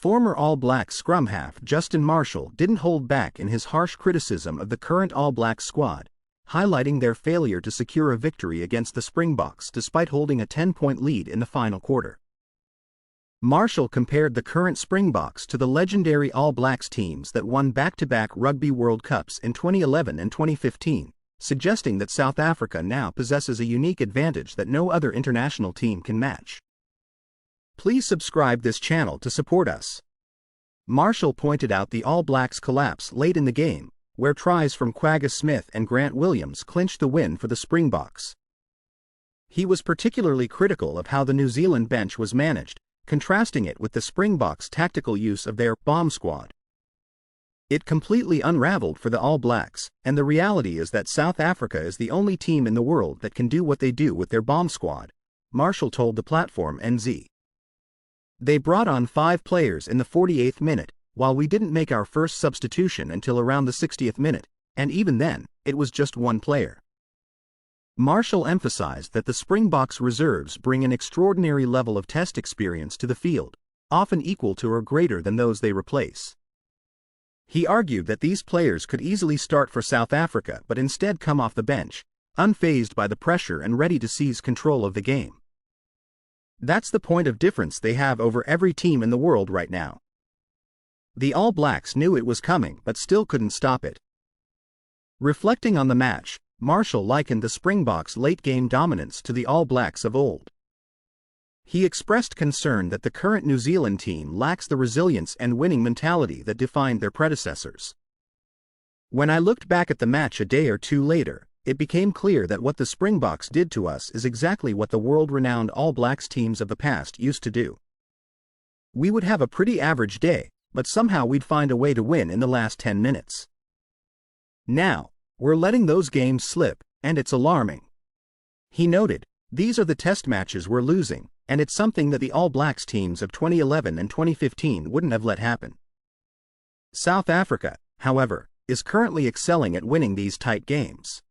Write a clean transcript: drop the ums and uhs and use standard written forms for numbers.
Former All Blacks scrum-half Justin Marshall didn't hold back in his harsh criticism of the current All Blacks squad, highlighting their failure to secure a victory against the Springboks despite holding a 10-point lead in the final quarter. Marshall compared the current Springboks to the legendary All Blacks teams that won back-to-back Rugby World Cups in 2011 and 2015, suggesting that South Africa now possesses a unique advantage that no other international team can match. Please subscribe this channel to support us. Marshall pointed out the All Blacks' collapse late in the game, where tries from Kwagga Smith and Grant Williams clinched the win for the Springboks. He was particularly critical of how the New Zealand bench was managed, contrasting it with the Springboks' tactical use of their bomb squad. It completely unraveled for the All Blacks, and the reality is that South Africa is the only team in the world that can do what they do with their bomb squad, Marshall told the platform NZ. They brought on 5 players in the 48th minute, while we didn't make our first substitution until around the 60th minute, and even then, it was just 1 player. Marshall emphasized that the Springboks reserves bring an extraordinary level of test experience to the field, often equal to or greater than those they replace. He argued that these players could easily start for South Africa but instead come off the bench, unfazed by the pressure and ready to seize control of the game. That's the point of difference they have over every team in the world right now. The All Blacks knew it was coming but still couldn't stop it. Reflecting on the match, Marshall likened the Springboks' late-game dominance to the All Blacks of old. He expressed concern that the current New Zealand team lacks the resilience and winning mentality that defined their predecessors. When I looked back at the match a day or two later, it became clear that what the Springboks did to us is exactly what the world-renowned All Blacks teams of the past used to do. We would have a pretty average day, but somehow we'd find a way to win in the last 10 minutes. Now, we're letting those games slip, and it's alarming. He noted, these are the test matches we're losing, and it's something that the All Blacks teams of 2011 and 2015 wouldn't have let happen. South Africa, however, is currently excelling at winning these tight games.